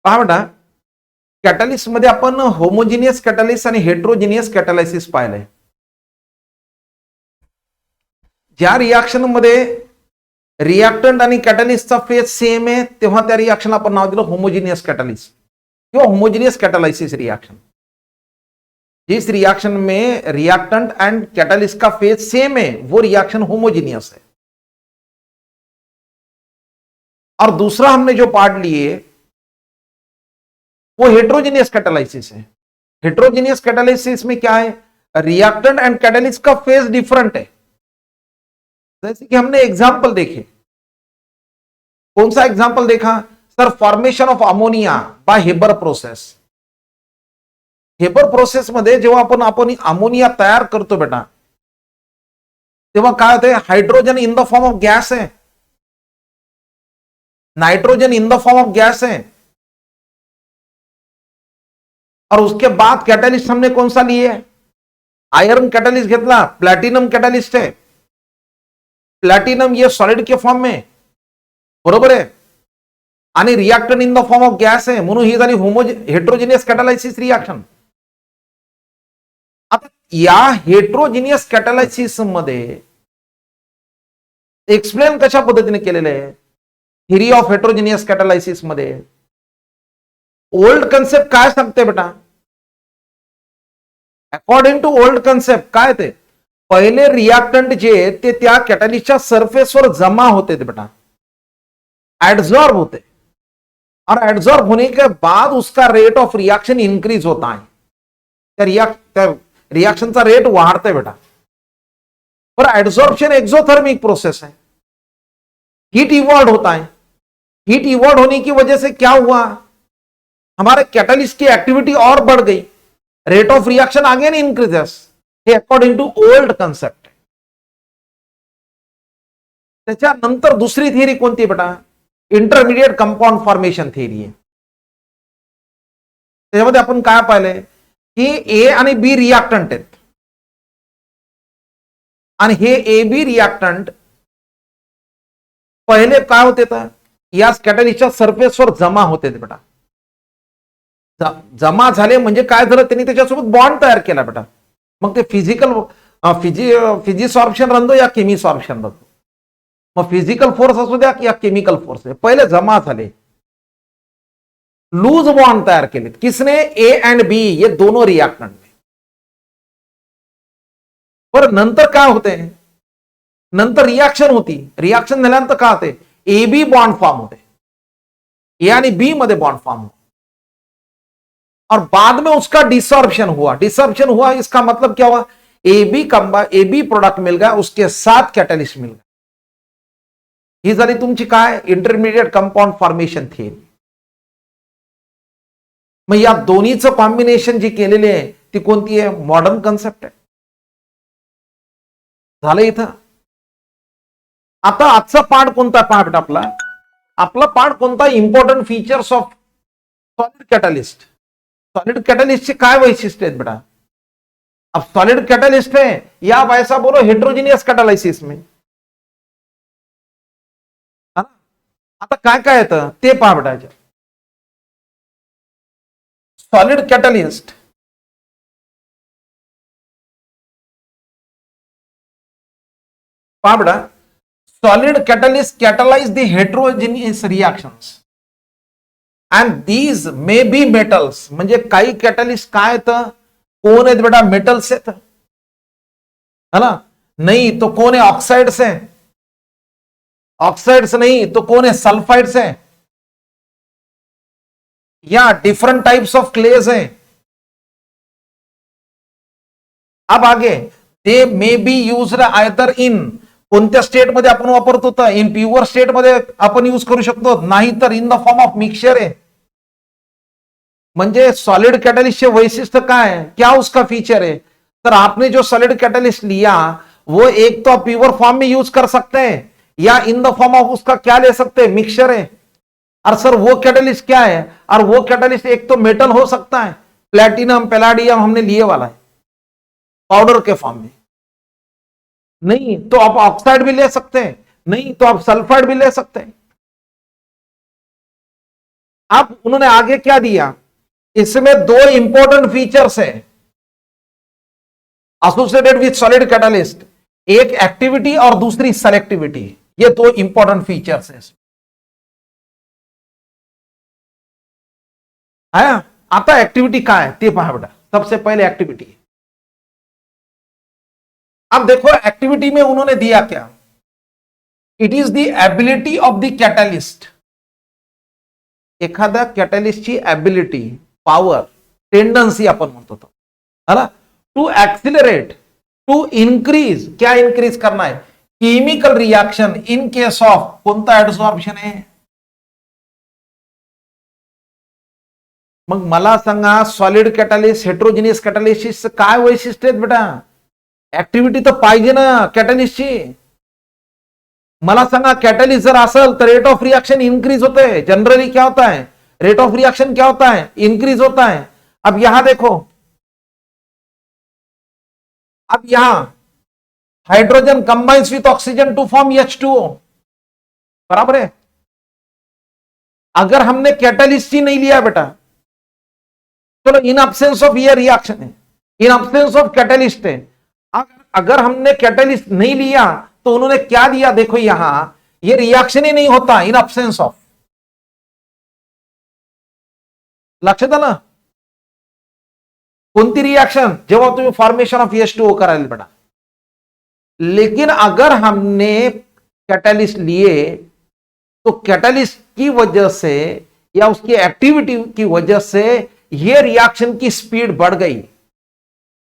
पहा बेटा, कॅटलिस्ट मध्ये आपण होमोजिनियस कॅटलिस्ट आणि हेट्रोजिनियस कॅटलायसिस पाहिलंय. ज्या रिॲक्शन मध्ये रिॲक्टंट आणि कॅटलिस्टचा फेज सेम आहे तेव्हा त्या रिॲक्शन आपण नाव दिलं होमोजिनियस कॅटलिस्ट किंवा होमोजिनियस कॅटलायसिस रिॲक्शन. जिस रिएक्शन में रिएक्टेंट एंड कैटलिस्ट का फेज सेम है वो रिएक्शन होमोजीनियस है. और दूसरा हमने जो पार्ट लिए वो हेट्रोजीनियस कैटालाइसिस है. हेट्रोजीनियस कैटालाइसिस में क्या है, रिएक्टेंट एंड कैटलिस्ट का फेज डिफरेंट है. जैसे कि हमने एग्जाम्पल देखे. कौन सा एग्जाम्पल देखा sir, formation of ammonia by Haber process. Haber process मध्ये जेव्हा आपण अमोनिया तयार करतो बेटा तेव्हा काय होते, hydrogen in the form of gas है, nitrogen in the form of gas है, और उसके बाद कैटालिस्ट हमने कौन सा लिए, आयरन कैटालिस्ट घेतला, प्लॅटिनम कैटालिस्ट है. प्लॅटिनम ये सॉलिड के फॉर्म में बरोबर आहे आणि reactant in the form of gas आहे, म्हणून ही झाली हेट्रोजिनियस कॅटालायसिस रिएक्शन. आता या हेट्रोजिनियस कॅटालायसिस मध्ये एक्सप्लेन कशा पद्धतीने केलेलं आहे, थिअरी ऑफ हेट्रोजिनियस कॅटालायसिस मध्ये ओल्ड कन्सेप्ट काय सांगते बेटा, अकॉर्डिंग टू ओल्ड कन्सेप्ट काय ते पहले रिएक्टेंट जे ते त्या कॅटलिस्टच्या सरफेसवर जमा होते थे बेटा, एड्सॉर्ब होते, और एड्सॉर्ब होने के बाद उसका रेट ऑफ रिएक्शन इंक्रीज होता है. रिएक्शन का रेट वाढ़ता है बेटा. और एड्सॉर्प्शन एक्सोथर्मिक प्रोसेस है, हीट इवॉल्व होता है. हीट इवॉल्व होने की वजह से क्या हुआ, हमारे कैटलिस्ट की एक्टिविटी और बढ़ गई, rate of reaction again increases. हे अकॉर्डिंग टू ओल्ड कन्सेप्ट. त्याच्यानंतर दुसरी थिअरी कोणती बेटा, इंटरमिडिएट कंपाउंड फॉर्मेशन थिअरी आहे. त्याच्यामध्ये आपण काय पाहिलंय की ए आणि बी रिएक्टंट आहेत आणि हे ए बी रिएक्टंट पहिले काय होते तर या कॅटलिस्टच्या सरफेसवर जमा होते बेटा. जमा झाले म्हणजे काय झालं, त्यांनी त्याच्यासोबत बॉन्ड तयार केला बेटा. मग ते फिजिसॉर्प्शन रंदो या केमिसॉर्प्शन रंदो, मग फिजिकल फोर्स असू द्या या केमिकल फोर्स, पहिले जमा झाले, लूज बॉन्ड तयार केले. किसने, ए एंड बी, ये दोनों रिएक्टेंट ने. पर नंतर काय होते, नंतर रिएक्शन होती, रिएक्शन झाल्यानंतर काय होते, ए बी बॉन्ड फॉर्म होते, ए आणि बी मध्ये बॉन्ड फॉर्म होते, और बाद में उसका डिसॉर्प्शन हुआ. डिसॉर्प्शन हुआ इसका मतलब क्या हुआ, ए बी प्रोडक्ट मिल गया, उसके साथ कैटलिस्ट मिल गया. ही झाली तुमची काय, इंटरमिडिएट कंपाउंड फॉर्मेशन थिअरी. मग या दोन्हीचं कॉम्बिनेशन जी केलेली आहे ती कोणती आहे, मॉडर्न कन्सेप्ट आहे. झालं इथं. आता आजचा पार्ट कोणता पार्ट आपला पार्ट कोणता, important features of solid catalyst. Solid catalyst काय वैशिष्ट्य आहेत बेटा. अब सॉलिड कैटलिस्ट है या आप ऐसा बोलो हेट्रोजीनियस कैटालाइसिस में, आता काय काय येतं ते पहा बेटा. सॉलिड कैटलिस्ट पहा बेटा, solid catalyst catalyse the heterogeneous reactions and these may be metals. म्हणजे काही कॅटलिस्ट काय येतं, कोण आहेत बेटा, मेटल्स आहेत है ना, नहीं तो कौन है, ऑक्साइड्स है, ऑक्साइड्स नहीं तो कौन है, सल्फाइड्स है, या डिफरेंट टाइप्स ऑफ क्लेज है. अब आगे they may be used either in, कोणत्या स्टेट मध्ये आपण वापरतो तर इन प्युअर स्टेट मध्ये आपण यूज करू शकतो, नाही तर in the form of mixture आहे. म्हणजे सॉलिड कैटलिस्ट वैशिष्ट्य काय है, क्या उसका फीचर है, सर आपने जो सॉलिड कैटलिस्ट लिया वो एक तो प्योर फॉर्म में यूज कर सकते हैं या इन द फॉर्म ऑफ उसका क्या ले सकते हैं, मिक्सचर है. और सर वो कैटलिस्ट क्या है, और वो कैटलिस्ट एक तो मेटल हो सकता है, प्लैटिनम पैलाडियम हमने लिए वाला है पाउडर के फॉर्म में, नहीं तो आप ऑक्साइड भी ले सकते हैं, नहीं तो आप सल्फाइड भी ले सकते हैं. अब उन्होंने आगे क्या दिया, इसमें दो इंपॉर्टेंट फीचर्स है एसोसिएटेड विथ सॉलिड कैटलिस्ट, एक एक्टिविटी और दूसरी सेलेक्टिविटी। ये दो इंपॉर्टेंट फीचर्स है। आता एक्टिविटी काय आहे ते पहा बेटा। सबसे पहले एक्टिविटी, अब देखो एक्टिविटी में उन्होंने दिया क्या, it is the ability of the catalyst, एखाद्या कॅटॅलिस्टची एबिलिटी, पॉवर, टेंडन्सी आपण म्हणतो है ना, टू एक्सिलरेट, टू इंक्रीज, क्या इंक्रीज करना है, chemical reaction in case of कोणता ऍडसॉर्प्शन आहे। मग मला सांगा सॉलिड कॅटॅलिस्ट हेट्रोजिनियस कॅटॅलिस्ट काय वैशिष्ट्य आहेत बेटा, ऍक्टिव्हिटी तर पाहिजे ना कॅटॅलिस्टची। मला सांगा कॅटॅलिस्ट जर असेल तर रेट ऑफ रिएक्शन इंक्रीज होते हैं, जनरली क्या होता है, रेट ऑफ रिएक्शन क्या होता है, इंक्रीज होता है। अब यहां देखो, अब यहां hydrogen combines with oxygen to form H2O, बराबर है। अगर हमने कैटलिस्ट ही नहीं लिया बेटा, चलो इन एब्सेंस ऑफ ये रिएक्शन है, इन एब्सेंस ऑफ कैटलिस्ट है, अगर हमने कैटलिस्ट नहीं लिया तो उन्होंने क्या दिया, देखो यहां ये रिएक्शन ही नहीं होता इन एब्सेंस ऑफ, लक्षात आलं, कोणती रिएक्शन, जेव्हा तुम्ही फॉर्मेशन ऑफ H2O करायला बेटा। लेकिन अगर हमने कैटलिस्ट लिए तो कैटलिस्ट की वजह से या उसकी एक्टिविटी की वजह से ये रिएक्शन की स्पीड बढ़ गई,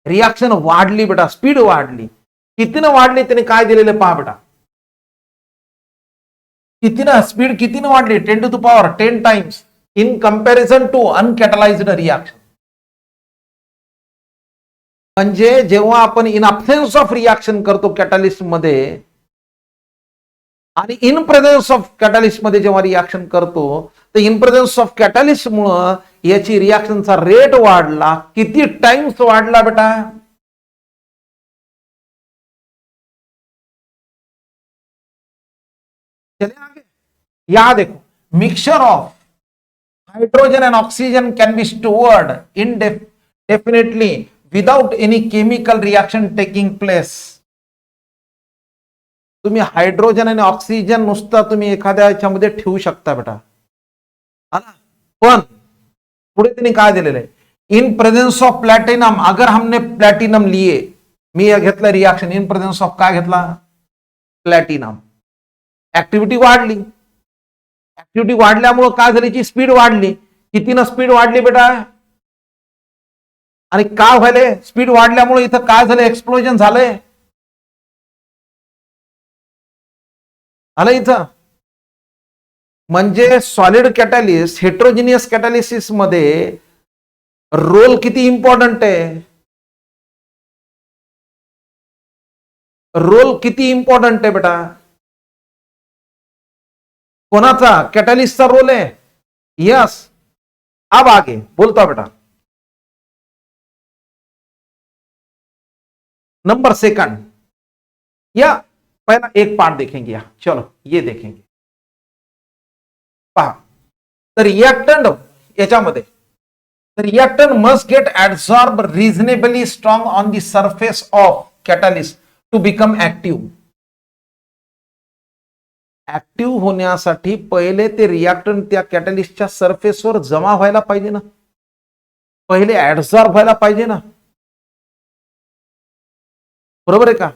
रिएक्शन वाढली बेटा, स्पीड वाढली। कितीनं वाढली त्याने काय दिलेले पहा बेटा, कितीनं स्पीड कितीनं वाढली, 10 to the power 10 times in comparison to uncatalysed reaction. म्हणजे जेव्हा आपण इन अब्सेन्स ऑफ रिएक्शन करतो कॅटलिस्ट मध्ये आणि इन प्रेझेन्स ऑफ कॅटलिस्ट मध्ये जेव्हा रिएक्शन करतो, तर इन प्रेझेन्स ऑफ कॅटलिस्ट मुळे याची रिएक्शनचा रेट वाढला, किती टाइम्स वाढला बेटा, चले आगे। यहां देखो, mixture of hydrogen end oxygen can be stored indefinitely without any chemical reaction taking place। तुम्ही हायड्रोजन आणि ऑक्सिजन नुसता तुम्ही एखाद्या याच्यामध्ये ठेवू शकता बेटा, पण पुढे त्यांनी काय दिलेलं आहे, इन प्रेझेन्स ऑफ प्लॅटिनम, अगर हमने प्लॅटिनम लिए, मी घेतलं रिएक्शन इन प्रेझेन्स ऑफ काय घेतला, प्लॅटिनम, ऍक्टिव्हिटी वाढली, ऍक्टिव्हिटी वाढल्यामुळे काय झाली, स्पीड वाढली, कितीनं स्पीड वाढली बेटा, आणि काय व्हायलंय, स्पीड वाढल्यामुळे इथं काय झालं, एक्सप्लोजन झालंय, आलं इथं। म्हणजे सॉलिड कॅटॅलिस्ट हेट्रोजिनियस कॅटॅलिसिस मध्ये रोल किती इंपॉर्टंट आहे, रोल किती इंपॉर्टंट आहे बेटा, कोणाचा, कॅटॅलिस्टचा रोल आहे, यस। अब आगे बोलता बेटा, नंबर सेकंड, या पहला एक पार्ट देखेंगे यहां, चलो ये देखेंगे पहा। तर रिएक्टंट याच्यामध्ये, reactant must get absorb reasonably strong on the surface of catalyst to become active. Active होण्यासाठी पहिले ते रिएक्टंट त्या कॅटलिस्टच्या सरफेसवर जमा व्हायला पाहिजे ना, पहिले ऍब्सॉर्ब व्हायला पाहिजे ना, बरोबर आहे का,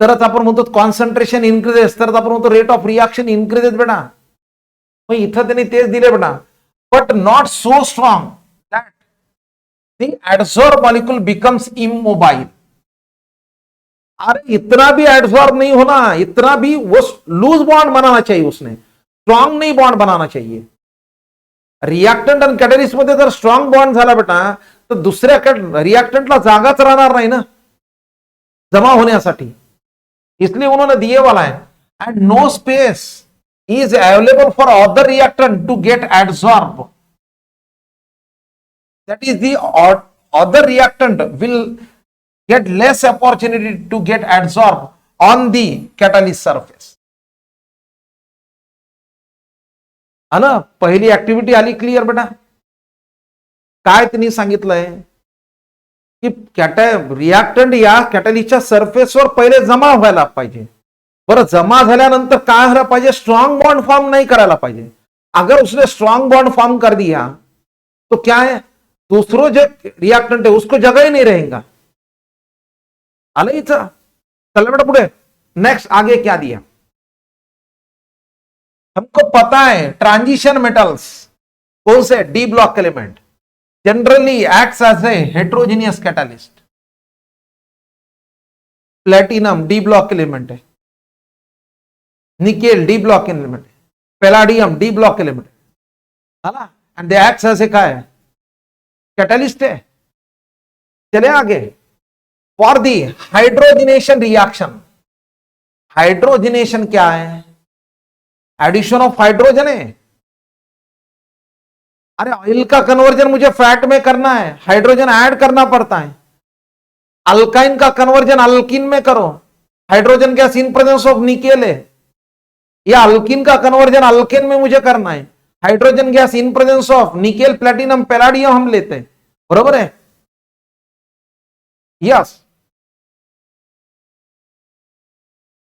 तरच आपण म्हणतो कॉन्सन्ट्रेशन इन्क्रीजेस, तरच आपण म्हणतो रेट ऑफ रिएक्शन इन्क्रीजेस बेटा। मग इथं त्यांनी तेच दिले बेटा, but not so strong that the adsorb molecule becomes immobile. अरे इतना भी एडसॉर्ब नहीं होना, इतना भी वो लूज बॉन्ड बनाना चाहिए, उसने स्ट्रॉंग नहीं बॉन्ड बनाना चाहिए। रिएक्टंट आणि कॅटलिस्ट मध्ये जर स्ट्रॉंग बॉन्ड झाला बेटा, तर दुसऱ्या रिएक्टंटला जागाच राहणार नाही ना जमा होण्यासाठी, इसलिए उन्होंने दिए वाला है, and no space is available for other reactant to get adsorb, that is the other reactant will get less opportunity to get adsorbed on the catalyst surface। हा ना, पहिली ऍक्टिव्हिटी आली क्लिअर बेटा. काय त्यांनी सांगितलंय की रिॲक्टंट या कॅटलिस्टच्या सरफेसवर पहिले जमा व्हायला पाहिजे. बरं, जमा झाल्यानंतर काय व्हायला पाहिजे, स्ट्रॉन्ग बॉन्ड फॉर्म नहीं करायला पाहिजे. अगर उसने स्ट्रॉन्ग बॉन्ड फॉर्म कर दिया तो क्या है, दूसरों जो रिएक्टेंट है उसको जगह ही नहीं रहेगा. आलं इथं. चला बेटा पुढे. नेक्स्ट आगे क्या दिया, हमको पता है ट्रांजिशन मेटल्स कौन से, D block element generally acts as a heterogeneous catalyst. Platinum D block element है, निकेल डी ब्लॉक एलिमेंट है, पैलाडियम डी ब्लॉक एलिमेंट है ना, and they acts as a क्या है, कैटालिस्ट है. चले आगे. For the hydrogenation reaction, hydrogenation क्या है, एडिशन ऑफ हाइड्रोजन है. अरे ऑयल का कन्वर्जन मुझे फैट में करना है, हाइड्रोजन ऐड करना पड़ता है. अल्काइन का कन्वर्जन अल्किन में करो, hydrogen gas in presence of nickel है. या अल्किन का कन्वर्जन अल्केन में मुझे करना है, hydrogen gas in presence of nickel platinum palladium हम लेते हैं. बरोबर है. Yes.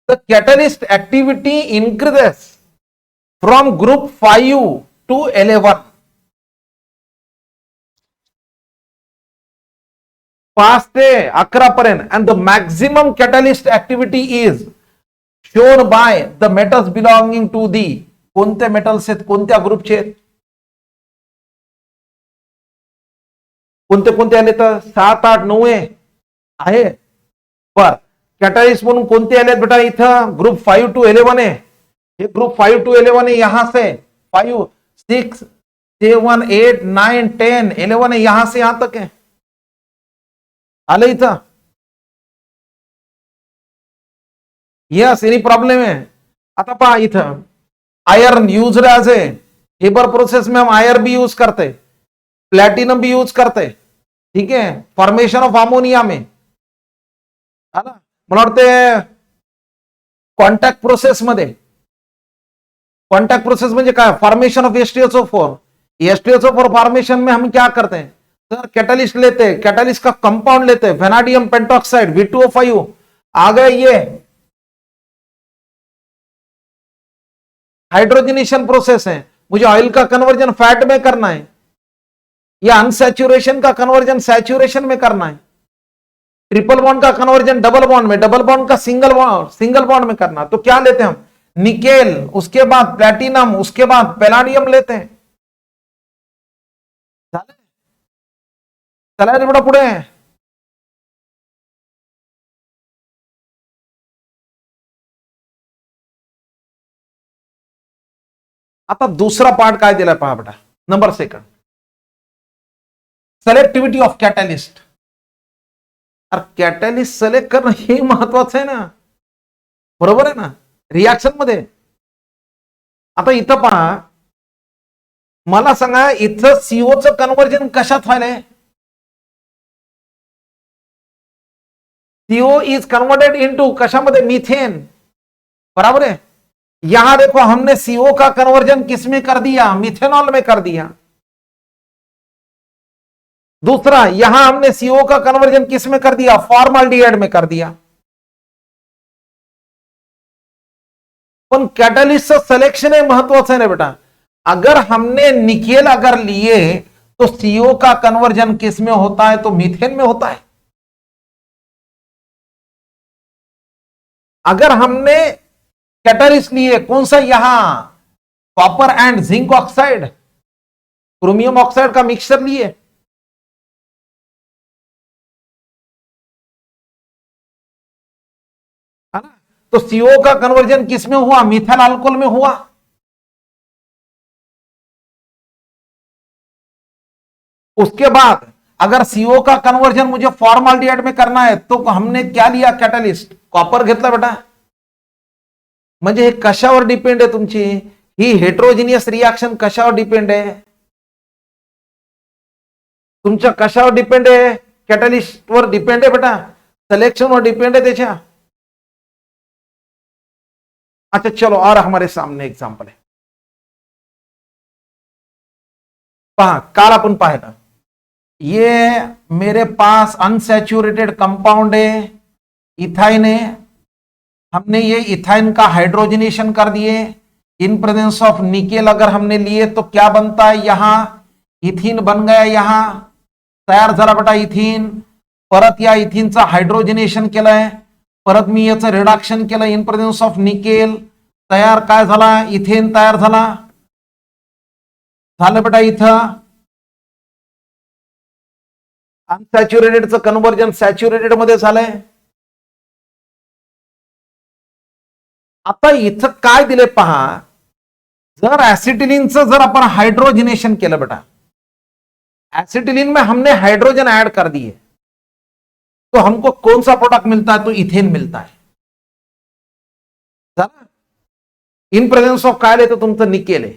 The catalyst activity increases from group 5 to 11. 5 ते 11 पर्यंत. And the maximum catalyst activity is shown by the metals belonging to the, कोणते मेटल्स आहेत, कोणत्या ग्रुपचे आहेत, कोणते कोणते आले तर 7, 8, 9 आहे. बर, कॅटलिस्ट म्हणून कोणते आले बेटा, इथं ग्रुप 5 to 11 आहे. ये ग्रुप 5 to 11 है, यहां से 5, 6, 7, 8, 9, 10, 11 है, यहां से यहां तक है. आलं इथं. यस, एनी प्रॉब्लम है. आता पहा इथं iron use as a Haber process में हम आयर भी यूज करते, प्लैटिनम भी यूज करते. ठीक है, फॉर्मेशन ऑफ अमोनिया में. मला वाटते कॉन्टॅक्ट प्रोसेस मध्ये, कॉन्टैक्ट प्रोसेस में क्या, formation of H2SO4. H2SO4 formation में हम क्या करते हैं सर, कैटलिस्ट लेते हैं, कैटलिस्ट का कंपाउंड लेते हैं, वेनाडियम पेंटॉक्साइड V2O5 आ गए. ये हाइड्रोजनेशन प्रोसेस है, मुझे ऑयल का कन्वर्जन फैट में करना है, या अनसैचुरेशन का कन्वर्जन सैचुरेशन में करना है, ट्रिपल बॉन्ड का कन्वर्जन डबल बॉन्ड में, डबल बॉन्ड का सिंगल बॉन्ड में करना. तो क्या लेते हैं हम, निकेल, उसके बाद प्लैटिनम, उसके बाद पैलाडियम लेते हैं. चला रे बड़ा पुढे. आता दुसरा पार्ट काय दिलाय पहा बेटा, नंबर 2, सिलेक्टिव्हिटी ऑफ कॅटलिस्ट. अरे कॅटलिस्ट सिलेक्ट करणं हे महत्वाचं आहे ना, बरोबर आहे ना, रिएक्शन मध्ये. आता इथं पहा, मला सांगा इथं सीओचं कन्वर्जन कशात व्हायलंय, सीओ इज कन्वर्टेड इनटू कशामध्ये, मीथेन. बराबर है. यहां देखो हमने सीओ का कन्वर्जन किसमें कर दिया, मिथेनॉल में कर दिया. दूसरा, यहां हमने सीओ का कन्वर्जन किसमें कर दिया, फॉर्माल्डिहाइड में कर दिया. पण कैटलिस्ट सिलेक्शन है महत्वाचं है ना बेटा. अगर हमने निकेल अगर लिए तो सीओ का कन्वर्जन किसमें होता है, तो मीथेन में होता है. अगर हमने कैटलिस्ट लिए कौन सा, यहां कॉपर एंड जिंक ऑक्साइड, क्रोमियम ऑक्साइड का मिक्सचर लिए, है ना, तो सीओ का कन्वर्जन किसमें हुआ, मिथाइल अल्कोहल में हुआ. उसके बाद अगर सीओ का कन्वर्जन मुझे फॉर्माल्डिहाइड में करना है तो हमने क्या लिया, कैटलिस्ट, कॉपर घेतला बेटा. म्हणजे हे कशावर डिपेंड आहे तुमची ही हेट्रोजिनियस रिएक्शन, कशावर डिपेंड आहे, तुमच्या कशावर डिपेंड आहे, कॅटलिस्ट वर डिपेंड आहे बेटा, सिलेक्शन वर डिपेंड है त्याच्या. अच्छा चलो, और हमारे सामने एग्जांपल है. पहा, काल आपण पाहिलं, ये मेरे पास अनसैचुरेटेड कंपाउंड है, इथाइन है, हमने ये इथाइन का हाइड्रोजनेशन कर दिए इन प्रेजेंस ऑफ निकेल। अगर हमने लिए तो क्या बनता है, यहां इथीन बन गया, यहां तयार झाला बेटा इथीन। परत या इथीनचा हायड्रोजनेशन केलंय, परत मी याचं रिडक्शन केलं इन प्रेझेन्स ऑफ निकेल, तयार काय झाला, इथेन तयार झाला, झालं बेटा इथं अनसॅच्युरेटेडचं कन्व्हर्जन सॅच्युरेटेड मध्ये झालंय। आता इथं काय दिले पहा, जर ऍसिटिलीनचं जर आपण हायड्रोजनेशन केलं बेटा, एसिटिलीन में हमने हाइड्रोजन ऐड कर दिए, तो हमको कौन सा प्रोडक्ट मिलता है, तो इथेन मिलता है। इन प्रेझेन्स ऑफ काय लेतं तुमचं निकेल आहे,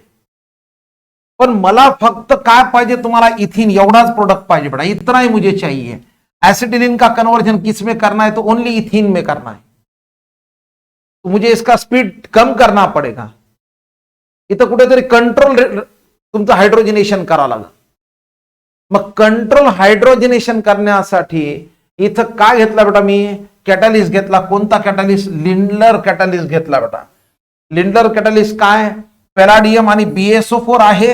पण मला फक्त काय पाहिजे, तुम्हाला इथीन एवढाच प्रोडक्ट पाहिजे बेटा, इतना ही मुझे चाहिए। एसिटिलीन का कन्वर्जन किस में करना है, तो ओनली इथीन में करना है, तो मुझे इसका स्पीड कम करना पड़ेगा। इथं कुठेतरी कंट्रोल तुमचं हायड्रोजनेशन करावं लागेल। मग कंट्रोल हायड्रोजनेशन करण्यासाठी इथं काय घेतला बेटा मी, कॅटॅलिस्ट घेतला। कोणता कॅटॅलिस्ट, लिंडलर कॅटॅलिस्ट घेतला बेटा। लिंडलर कॅटॅलिस्ट काय, पॅलाडियम आणि BSO4 आहे,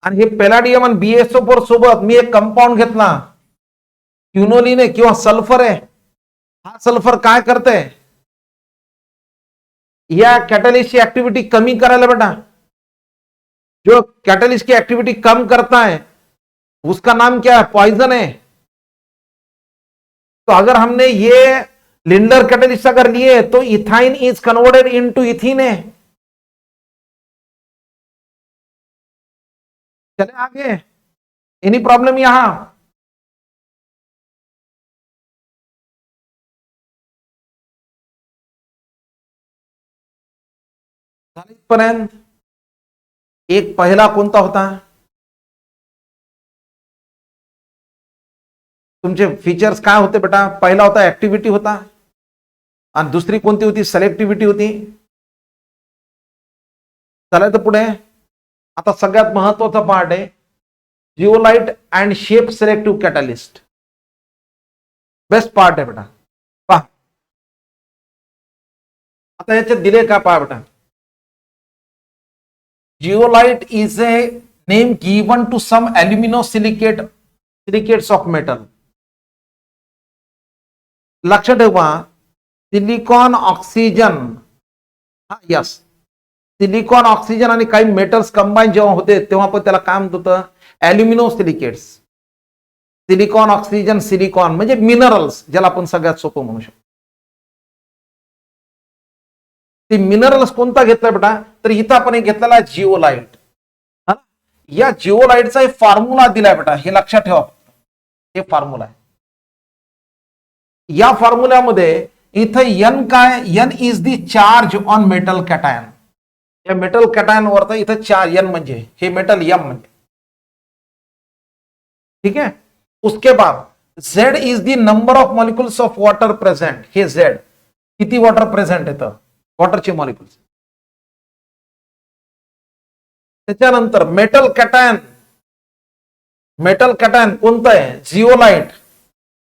आणि हे पॅलाडियम आणि BSO4 सोबत मी एक कंपाऊंड घेतला, क्युनोलिन आहे किंवा सल्फर आहे। हा सल्फर काय करते, या कैटलिस्ट की एक्टिविटी कमी करायला बेटा। जो कैटलिस्ट की एक्टिविटी कम करता है उसका नाम क्या है, पॉइजन है। तो अगर हमने ये लिंडर कैटलिस्ट अगर लिए तो ethyne is converted into ethene है। चले आगे, एनी प्रॉब्लम यहां, इथपर्यंत एक पहिला कोणता होता, तुमचे फीचर्स काय होते बेटा, पहिला होता ऍक्टिव्हिटी होता, आणि दुसरी कोणती होती, सिलेक्टिव्हिटी होती। चालायचं पुढे, आता सगळ्यात महत्वाचा पार्ट आहे zeolite and shape selective catalyst, best part आहे बेटा। पहा आता याच्यात दिले का, पहा बेटा, zeolite is a name given to some silicates of metal. लक्षात ठेवा, silicon oxygen, yes, silicon oxygen आणि काही मेटल्स कंबाईन जेव्हा होते तेव्हा पण त्याला काय म्हणत होतं, ॲल्युमिनो सिलिकेट्स। सिलिकॉन ऑक्सिजन सिलिकॉन म्हणजे मिनरल्स, ज्याला आपण सगळ्यात सोपं म्हणू शकतो। ते मिनरल्स कोणता घेतला बेटा, तर इथं आपण एक घेतलेला जिओलाइट। या जिओलाइटचा एक फॉर्म्युला दिलाय बेटा, हे लक्षात ठेवा, हे फॉर्म्युला आहे। या फॉर्म्युल्यामध्ये इथं एन काय, N is the charge on metal cation. या मेटल कॅटायन वरचा इथं चार्ज, एन म्हणजे हे मेटल एम म्हणजे, ठीक है। उसके बाद Z is the number of molecules of water present, हे Z किती वॉटर प्रेझेंट येतं, वॉटरचे मॉलिक्युल्स। त्याच्यानंतर मेटल कॅटायन, मेटल कॅटायन कोणतं आहे, जिओलाइट।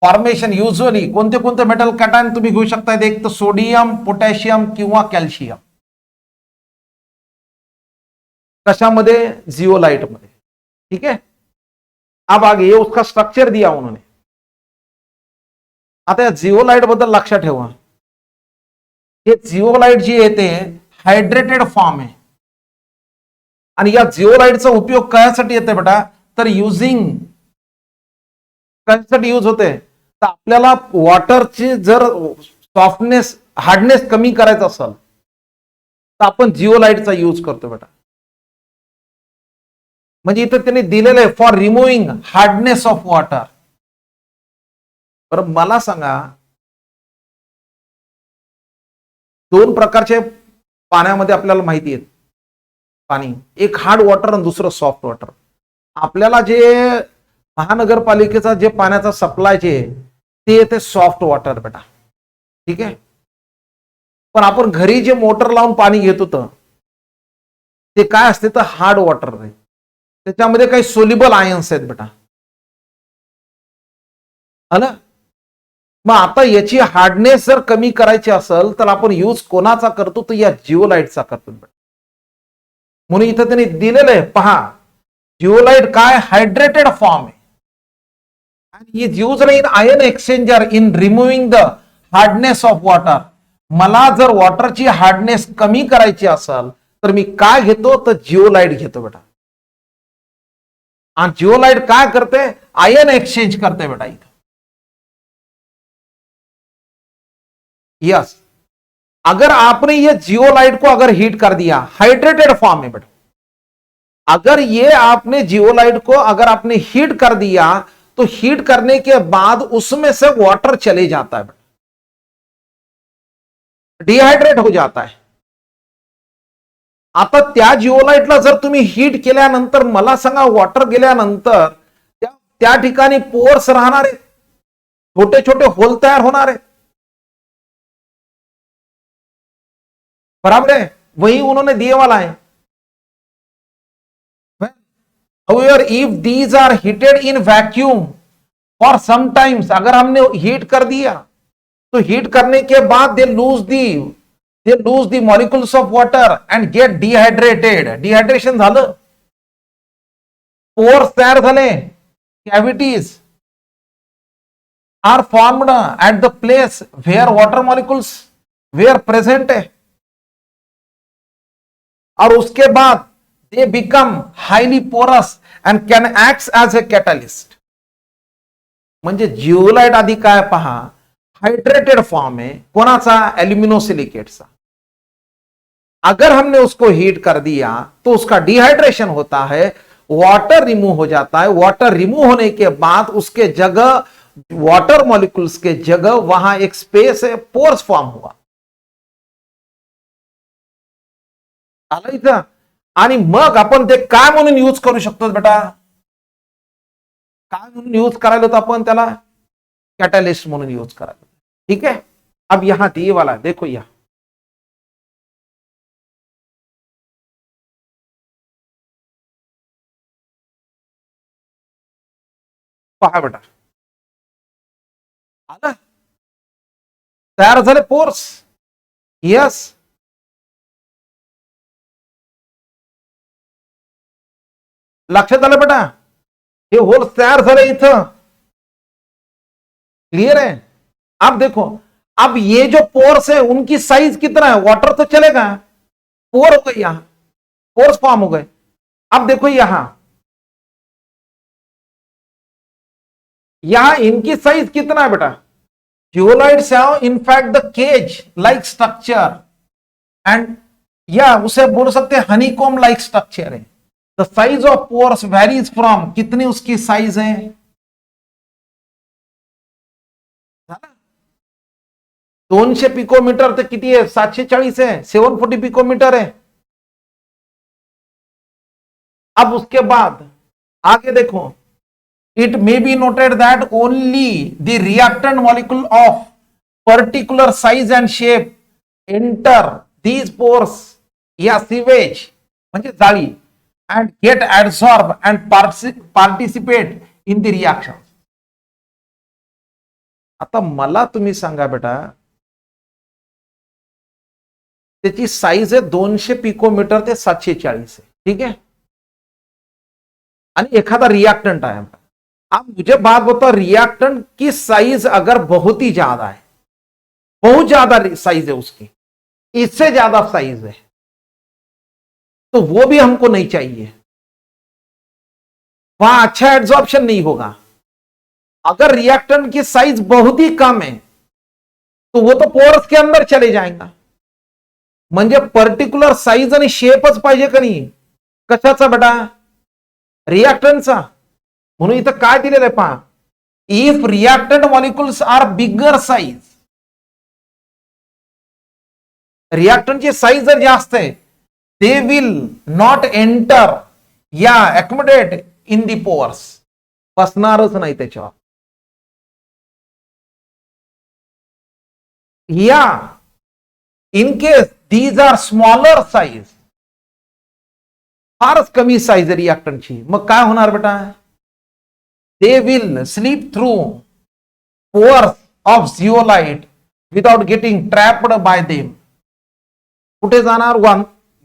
फॉर्मेशन युजली कोणते कोणते मेटल कॅटायन तुम्ही घेऊ शकता, एक तर सोडियम, पोटॅशियम किंवा कॅल्शियम। कशामध्ये, जिओलाइट मध्ये, ठीक है। अब आगे ये उसका स्ट्रक्चर दिया उन्होंने। आता या जिओलाइट बद्दल लक्षात ठेवा, हे जिओलाइट जी येते हायड्रेटेड फॉर्म आहे, आणि या जिओलाइटचा उपयोग कशासाठी येते बेटा, तर युजिंग, कशासाठी यूज होते, तर आपल्याला वॉटरची जर सॉफ्टनेस हार्डनेस कमी करायचं असेल तर आपण जिओलाइटचा यूज करतो बेटा। म्हणजे इथं त्यांनी दिलेलं आहे for removing hardness of water. बरं मला सांगा, दोन प्रकारचे पाण्यामध्ये आपल्याला माहिती आहे पाणी, एक हार्ड वॉटर आणि दुसरं सॉफ्ट वॉटर। आपल्याला जे महानगरपालिकेचा जे पाण्याचा सप्लाय जे ते सॉफ्ट वॉटर बेटा, ठीक आहे। पण आपण घरी जे मोटर लावून पाणी घेत होतं ते काय असते तर हार्ड वॉटर आहे, त्याच्यामध्ये काही सोल्युबल आयन्स आहेत बेटा. ना मग आता याची हार्डनेस जर कमी करायची असेल तर आपण यूज कोणाचा करतो तर या जिओलाइटचा करतो. म्हणून इथं त्यांनी दिलेलं आहे पहा, जिओलाइट काय हायड्रेटेड फॉर्म आहे and is used in ion exchanger in removing the hardness of water. मला जर वॉटरची हार्डनेस कमी करायची असेल तर मी काय घेतो तर जिओलाइट घेतो बेटा. आणि जिओलाइट काय करते, आयन एक्सचेंज करते बेटा इथं. यस, अगर आपने ये जियोलाइट को अगर हीट कर दिया, हाइड्रेटेड फॉर्म में बेटा, अगर ये आपने जियोलाइट को अगर आपने हीट कर दिया तो हीट करने के बाद उसमें से वाटर चले जाता है, डिहायड्रेट हो जाता है. आता त्या जिओलाइटला जर तुम्ही हीट केल्यानंतर मला सांगा वॉटर गेल्यानंतर त्या ठिकाणी पोर्स राहणार आहेत, छोटे छोटे होल तयार होणार आहेत. बराबर है, वही उन्होंने दिए वाला है. However, if these are heated in vacuum for sometimes, अगर हमने हीट कर दिया तो हीट करने के बाद they lose the molecules of water and get dehydrated. Dehydration झालं, पोर्स तयार झाले, cavities are formed at the place where water molecules were present है. और उसके बाद they become highly porous and can act as a catalyst. म्हणजे zeolite आधी काय पहा, हाइड्रेटेड फॉर्म है कोणाचा, एल्यूमिनोसिलिकेटचा. अगर हमने उसको हीट कर दिया तो उसका डिहाइड्रेशन होता है, वाटर रिमूव हो जाता है. वाटर रिमूव होने के बाद उसके जगह वाटर मॉलिक्यूल्स के जगह वहां एक स्पेस है, पोर्स फॉर्म हुआ. आलं इथं. आणि मग आपण ते काय म्हणून यूज करू शकतो बेटा, काय म्हणून यूज करायला होतं आपण त्याला, कैटालिस्ट म्हणून यूज करायला. ठीक है, अब यहां दिए वाला देखो, यहां पहा बेटा, आलं तयार झाले पोर्स. यस, लक्षात आलं बेटा, हे होल तयार झाले इथं. क्लियर है. अब देखो, अब ये जो पोर्स है उनकी साइज कितना है, वाटर तो चलेगा, पोर हो गई, यहां पोर्स फॉर्म हो गए. अब देखो यहां इनकी साइज कितना है बेटा, zeolites have in fact the cage like structure and या उसे बोल सकते हैं हनीकॉम लाइक स्ट्रक्चर है. The size of pores varies from, कितनी उसकी साइज है, 200 पिकोमीटर ते किती आहे, 740 है, 740 पिकोमीटर है. अब उसके बाद आगे देखो, it may be noted that only the reactant molecule of particular size end shape enter these pores या सीवेज म्हणजे जाळी and get absorbed and participate in the reaction. आता मला तुम्ही सांगा बेटा, त्याची साइज आहे 200 पिकोमीटर ते 740 है, ठीक है, आणि एखादा रिएक्टेंट आहे. अब मुझे बात बताओ, रिएक्टेंट की साइज अगर बहुत ही ज्यादा है, बहुत ज्यादा साइज है उसकी, इससे ज्यादा साइज है, तो वो भी हमको नहीं चाहिए, वहां अच्छा एब्जॉर्प्शन नहीं होगा. अगर रिएक्टेंट की साइज बहुत ही कम है तो वो तो पोर्स के अंदर चले जाएगा. म्हणजे पर्टिक्युलर साइज आणि शेपच पाहिजे का नाही, कशाचा बेटा, रिएक्टंटचा. म्हणून इथं काय दिलेलं आहे पहा, if reactant molecules are bigger size, रिएक्टंटची साइज जर जास्त आहे, they will not enter या accommodate in the pores, बसणारच नाही त्याच्यावर. या in case these are smaller size, फारच कमी साईज रिएक्टंटची, मग काय होणार बेटा? They will slip through pores of zeolite without getting trapped by them. कुठे जाणार?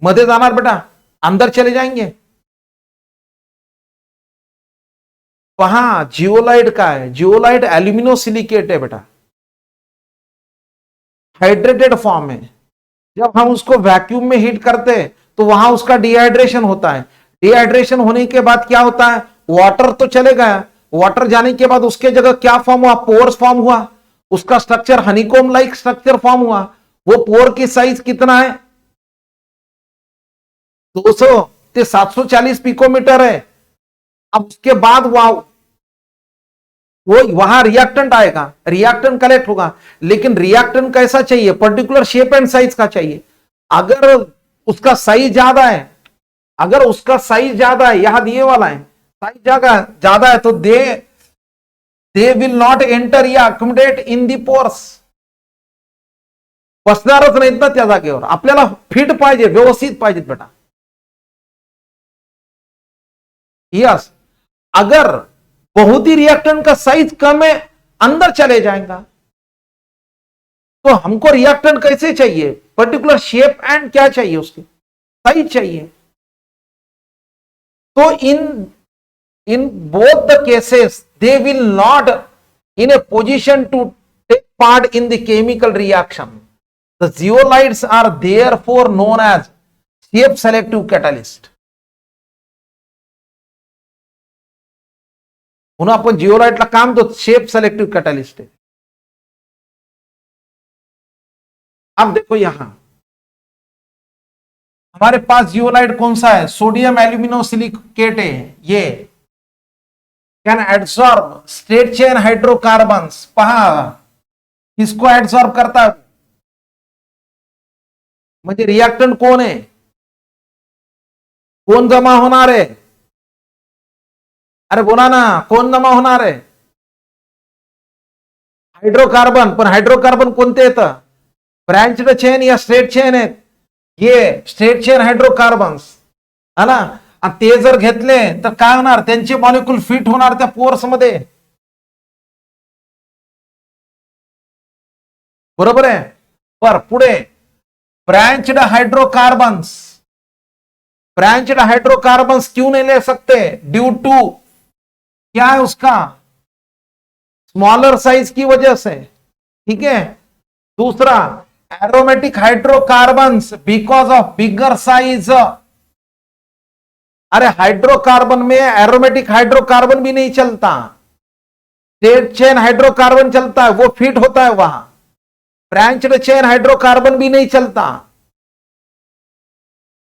मध्ये जाणार बेटा, अंदर चले जाएंगे. पहा जिओलाइट काय है? जिओलाइट एल्यूमिनोसिलिकेट है बेटा, हाइड्रेटेड फॉर्म है. जब हम उसको वैक्यूम में हीट करते हैं तो वहां उसका डिहाइड्रेशन होता है. डिहाइड्रेशन होने के बाद क्या होता है? वाटर तो चले गया, वाटर जाने के बाद उसके जगह क्या फॉर्म हुआ? पोर्स फॉर्म हुआ. उसका स्ट्रक्चर हनीकोम लाइक स्ट्रक्चर फॉर्म हुआ. वो पोर की साइज कितना है? 200 से 740 पिकोमीटर है. अब उसके बाद वो वहां रिएक्टेंट आएगा, रिएक्टेंट कलेक्ट होगा, लेकिन रिएक्टेंट कैसा चाहिए? पर्टिकुलर शेप एंड साइज का चाहिए. अगर उसका साइज ज्यादा है, अगर उसका साइज ज्यादा है, यहां दिए वाला है, साइज ज्यादा है, तो दे विल नॉट एंटर या अकोमोडेट इन दी पोर्स. बसणारच नाहीत ना त्या जागेवर. आपल्याला फिट पाहिजे, व्यवस्थित पाहिजेत बेटा. यस, अगर बहुत ही रिएक्टेंट का साइज कम है, अंदर चले जाएगा, तो हमको रिएक्टेंट कैसे चाहिए? पर्टिकुलर शेप एंड क्या चाहिए? उसकी साइज चाहिए. तो in both the cases they will not in a position to take part in the chemical reaction. The zeolites are therefore known as shape selective catalyst. म्हणून आपण जिओलाइटला काम तो शेप सेलेक्टिव कैटालिस्ट है. अब देखो यहां हमारे पास जिओलाइट कौन सा है? सोडियम एल्यूमिनोसिलिकेट है. ये can absorb straight chain hydrocarbons. पहा किसको एब्सॉर्ब करता है? म्हणजे रिएक्टेंट कोण आहे? कोण जमा होणार आहे? अरे बोला ना, कोण जमा होणार आहे? हाइड्रोकार्बन. पण हाइड्रोकार्बन कोणते येतं? ब्रँच्ड चेन या स्ट्रेट चेन आहेत? ये स्ट्रेट चेन हाइड्रोकार्बन्स है ना. ते जर घेतले तर काय होणार? त्यांचे मॉलिक्यूल फिट होणार त्या पोर्स मध्ये, बरोबर आहे. पर पुढे ब्रँच्ड हाइड्रोकार्बन्स, ब्रँच्ड हाइड्रोकार्बन्स क्यों नहीं ले सकते? ड्यू टू क्या है उसका? स्मॉलर साइज की वजह से. ठीक है. दूसरा aromatic hydrocarbons because of bigger size. अरे हाइड्रोकार्बन में एरोमेटिक हाइड्रोकार्बन भी नहीं चलता, स्ट्रेट चेन हाइड्रोकार्बन चलता है, वो फिट होता है वहां. ब्रँच्ड चेन हाइड्रोकार्बन भी नहीं चलता.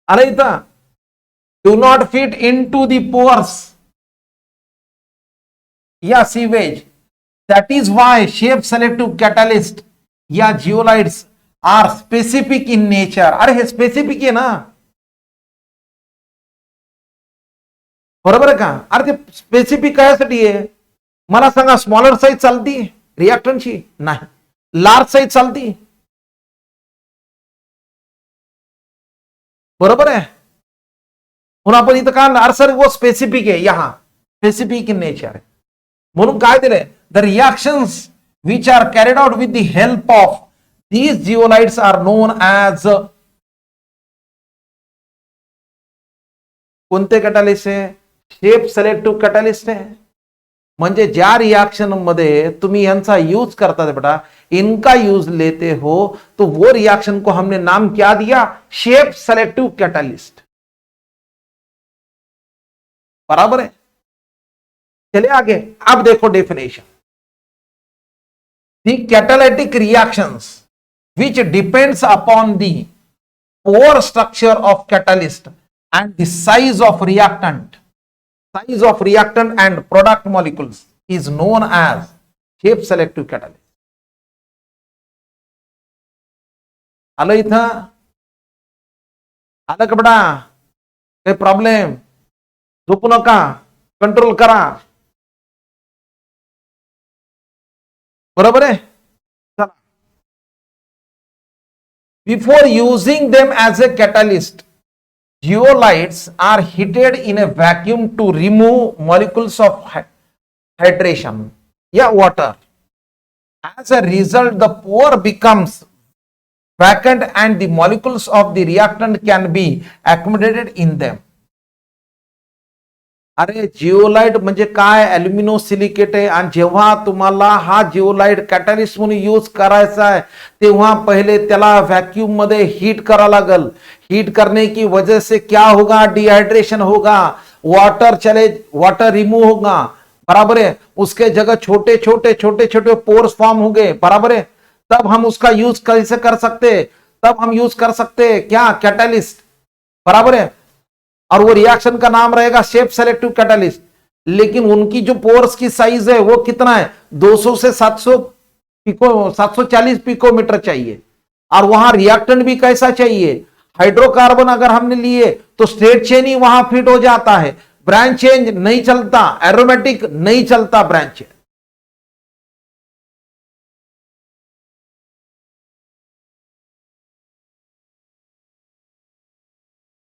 अरे इथं do not fit into the pores या sieves. That is why shape selective catalyst या zeolites are specific in nature. अरे हे स्पेसिफिक आहे ना, बरोबर आहे का? अरे ते स्पेसिफिक कशासाठी आहे मला सांगा? स्मॉलर साइज चालती रिएक्टंटची? नाही. लार्ज साइज चालती, बरोबर आहे. म्हणून आपण इथं काय? अरे सर वो स्पेसिफिक आहे, यहां स्पेसिफिक इन नेचर आहे. म्हणून काय दिलंय? The reactions which are carried out with the help of these zeolites are known as कोणते कॅटलिस्ट आहे? शेप सेलेक्टिव्ह कॅटलिस्ट आहे. म्हणजे ज्या रिएक्शन मध्ये तुम्ही यांचा यूज करता बेटा, इनका यूज लेते हो, तो वो रिएक्शन को हमने नाम क्या दिया? Shape selective catalyst. बराबर है. चलिए आगे. अब देखो definition. The catalytic reactions which depends upon the pore structure of catalyst and the size of reactant and product molecules is known as shape selective catalyst. आलं इथं? आलं का बेटा? काही प्रॉब्लेम? झोपू नका, कंट्रोल करा, बरोबर आहे. चला Before using them as a catalyst, zeolites are heated in a vacuum to remove molecules of hydration, water. As a result, the pore becomes vacant and the molecules of the reactant can be accommodated in them. अरे zeolite म्हणजे काय? अल्युमिनोसिलिकेट आहे. आणि जेव्हा तुम्हाला हा zeolite catalyst म्हणून use करायचा आहे तेव्हा पहले त्याला वैक्यूम मध्ये हीट करा लागल. हीट करने की वजह से क्या होगा? डिहाइड्रेशन होगा, वाटर रिमूव होगा, बराबर है. उसके जगह छोटे छोटे पोर्स फॉर्म हो गए, बराबर है. तब हम उसका यूज कैसे कर सकते? तब हम यूज कर सकते क्या? कैटलिस्ट, बराबर है. और वो रिएक्शन का नाम रहेगा शेप सेलेक्टिव कैटलिस्ट. लेकिन उनकी जो पोर्स की साइज है वो कितना है? 200 से 740 पिकोमीटर चाहिए. और वहां रिएक्टेंट भी कैसा चाहिए? हाइड्रोकार्बन अगर हमने लिए तो स्ट्रेट चेन ही वहां फिट हो जाता है, ब्रांच चेंज नहीं चलता, एरोमेटिक नहीं चलता ब्रांच चेन.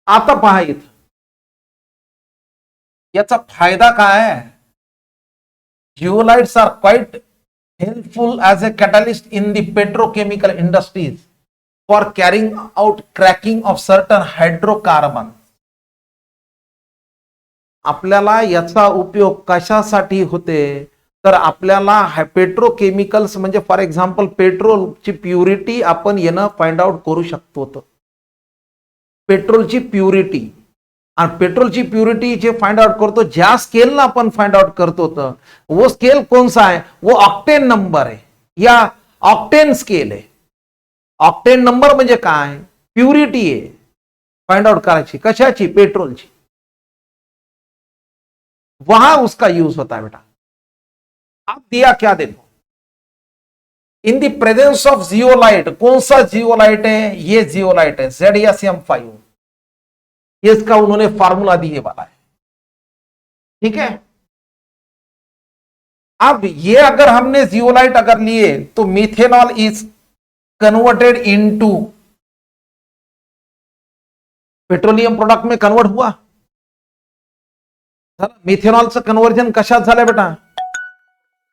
आता पहा इथं याचा फायदा काय आहे? Zeolites are quite helpful as a catalyst in the petrochemical industries for carrying out cracking of certain hydrocarbon. आपल्याला याचा उपयोग कशासाठी होते? तर आपल्याला पेट्रोकेमिकल्स म्हणजे फॉर एक्झाम्पल पेट्रोलची प्युरिटी आपण येणं फाइंड आउट करू शकतो. पेट्रोलची प्युरिटी आणि पेट्रोलची प्युरिटी जे फाइंड आउट करतो, ज्या स्केलला आपण फाइंड आउट करतो वो स्केल कौन सा है? वो ऑक्टेन नंबर है या ऑक्टेन स्केल है. ऑक्टेन नंबर म्हणजे काय? प्युरिटी आहे फाइंड आउट करायची. कशाची? पेट्रोलची. वहां उसका यूज होता है बेटा. आप दिया क्या? देखो, in the presence of zeolite. कौन सा जियोलाइट है? ये जियोलाइट है ZSM5. इसका उन्होंने फार्मूला दिए वाला है, ठीक है. अब ये अगर हमने जियोलाइट अगर लिए तो methanol is converted into petroleum product में कन्वर्ट हुआ. मिथेनॉलचं कन्वर्जन कशात झालंय बेटा?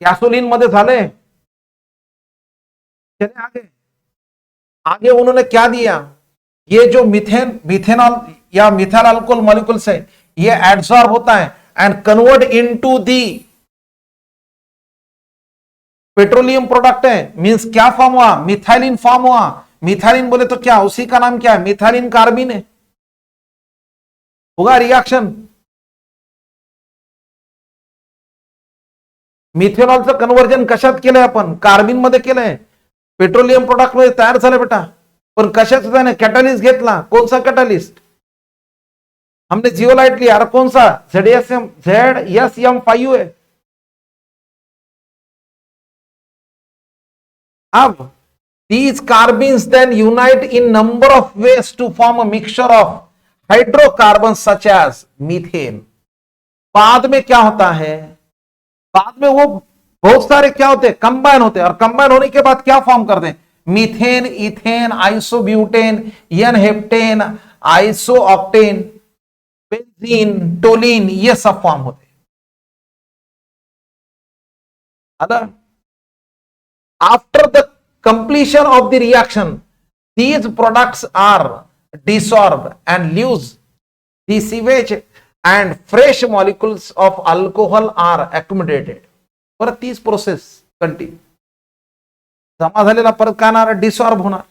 गॅसोलीन मध्ये झालंय. आगे आगे उन्होंने क्या दिया? ये जो मिथेनॉल या मिथाइल अल्कोहल मॉलिक्यूल्स है ये एब्सॉर्ब होता है end convert into the petroleum product है. मींस क्या फॉर्म हुआ? मिथाइलिन फॉर्म हुआ. मिथाइलिन बोले तो क्या? उसी का नाम क्या है? मिथाइलिन कार्बिन है. होगा रिएक्शन. मिथेनॉलचं कन्वर्जन कशात केलंय आपण? कार्बिन मध्ये केलंय. पेट्रोलियम प्रोडक्ट मध्ये तयार झालं बेटा. पण कशाच त्याने? कॅटलिस्ट घेतला. कौन सा कॅटलिस्ट? हमने जियोलाइट लिया. और कौन सा? ZSM5 है. अब these carbons then unite in number of ways to form a mixture of hydrocarbons such as methane. बाद में क्या होता है? बाद में वो बहुत सारे क्या होते हैं? कंबाइन होते हैं. और कंबाइन होने के बाद क्या फॉर्म करते हैं? Methane, ethane, isobutane, N heptane, isooctane, benzene, toluene, ये सब फॉर्म होते हैं. After the completion of the reaction, these products are dissolved and loose. The sewage and fresh molecules of alcohol are accommodated. परत तीच process continue. जमा झालेला परत काय होणार? डिसॉर्ब होणार.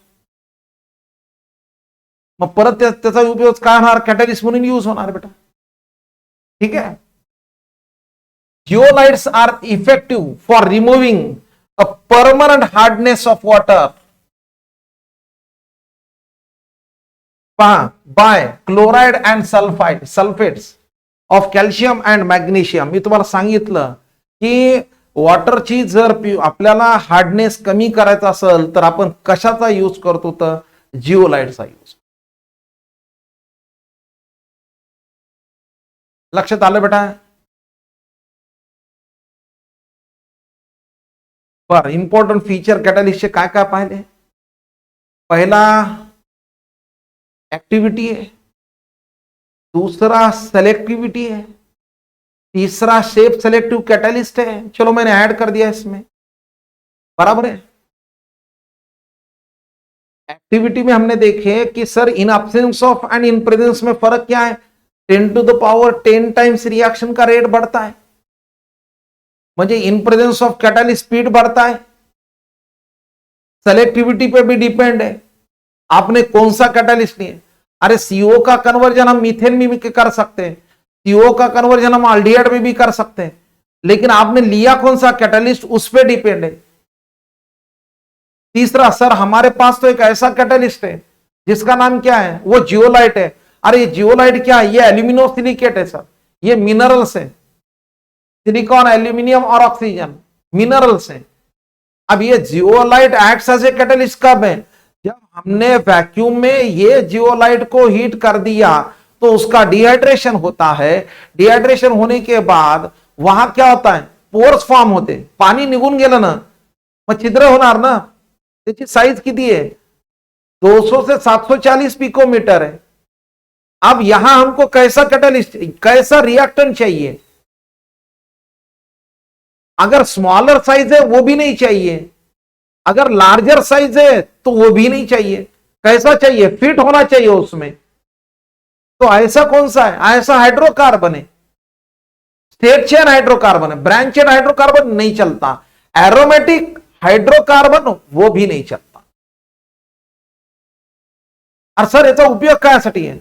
मग परत त्याचा उपयोग काय होणार? कॅटलिस्ट म्हणून यूज होणार बेटा, ठीक आहे. Zeolites are effective for removing a permanent hardness of water by chloride and sulfates of calcium and magnesium. मी तुम्हाला सांगितलं की वॉटरची जर आपल्याला हार्डनेस कमी करायचा असेल तर आपण कशाचा यूज करतो? तर जिओलाइटचा यूज. लक्षात आलं बेटा? बर, इम्पॉर्टंट फीचर कॅटलिस्टचे काय काय पाहिले? पहिला एक्टिविटी है, दूसरा सेलेक्टिविटी है, तीसरा शेप सेलेक्टिव कैटलिस्ट है। चलो मैंने ऐड कर दिया इसमें, बराबर है। एक्टिविटी में हमने देखे कि sir in absence of and in presence में फर्क क्या है, 10 to the power 10 times reaction का रेट बढ़ता है, म्हणजे in presence of catalyst speed बढ़ता है। सेलेक्टिविटी पे भी डिपेंड है, आपने कौन सा कैटलिस्ट नहीं है। अरे सीओ का कन्वर्जन हम मीथेन में भी कर सकते हैं, सीओ का कन्वर्जन हम एल्डिहाइड में भी कर सकते हैं, लेकिन आपने लिया कौन सा कैटलिस्ट उस पर डिपेंड है। तीसरा, सर हमारे पास तो एक ऐसा कैटलिस्ट है जिसका नाम क्या है, वो जियोलाइट है। अरे ये जियोलाइट क्या है, ये एल्यूमिनोसिलिकेट है सर, ये मिनरल्स है, सिलिकॉन, एल्यूमिनियम और ऑक्सीजन मिनरल्स है। अब ये zeolite acts as a catalyst कब है, जब हमने वैक्यूम में ये जियोलाइट को हीट कर दिया तो उसका डिहाइड्रेशन होता है। डिहाइड्रेशन होने के बाद वहां क्या होता है, पोर्स फॉर्म होते, पाणी निघून गेलं ना मग छिद्र होणार ना। त्याची साइज किती है, 200 से 740 पिकोमीटर है। अब यहां हमको कैसा कैटलिस्ट, कैसा रिएक्टेंट चाहिए, अगर स्मॉलर साइज है वो भी नहीं चाहिए, अगर लार्जर साइज है तो वो भी नहीं चाहिए। कैसा चाहिए, फिट होना चाहिए उसमें। तो ऐसा कौन सा है, ऐसा हाइड्रोकार्बन है, स्टेट चेन हाइड्रोकार्बन है, ब्रांच चेन हाइड्रोकार्बन नहीं चलता, एरोमेटिक हाइड्रोकार्बन वो भी नहीं चलता। और सर याचा उपयोग कायसाठी आहे,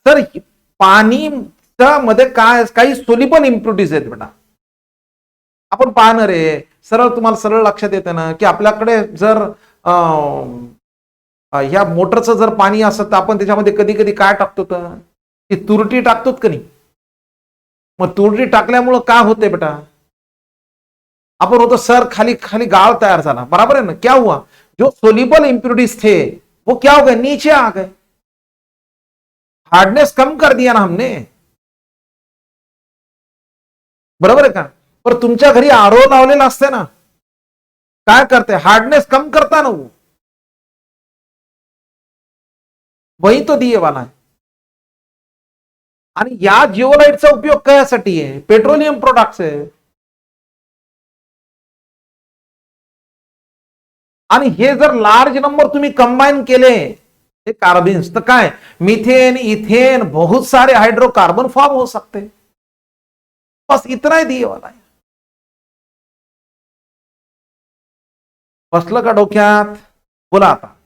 सर पाणी मध्ये काय काही सोल्युबल इम्प्युरिटीज आहेत बेटा। आपण पाहणार आहे, सरळ तुम्हाला सरळ लक्षात येतं ना की आपल्याकडे जर ह्या मोटरचं जर पाणी असतं तर आपण त्याच्यामध्ये कधी कधी काय टाकतो, तर ती तुरटी टाकतो का नाही। मग तुरटी टाकल्यामुळं काय होते बेटा, अपन होतो सर खाली खाली गाळ तैयार झाला, बराबर है ना। क्या हुआ, जो सोल्युबल इंप्योरिटीज थे वो क्या हो गए, नीचे आ गए, हार्डनेस कम कर दिया ना हमने, बरोबर है का। पर तुमच्या घरी आरो लावलेला असते ना, काय करते, हार्डनेस कम करता ना वो, वही तो दिए वाला है। आणि या जिओलाइटचा उपयोग कशासाठी आहे, पेट्रोलियम प्रोडक्ट्स आहे। आणि हे जर लार्ज नंबर तुम्ही कंबाइन केले हे कार्बिन्स, तर काय मीथेन, इथेन, बहुत सारे हाइड्रोकार्बन फॉर्म हो सकते। बस इतना ही दिए वाला है। बसलं का डोक्यात, बोला आता।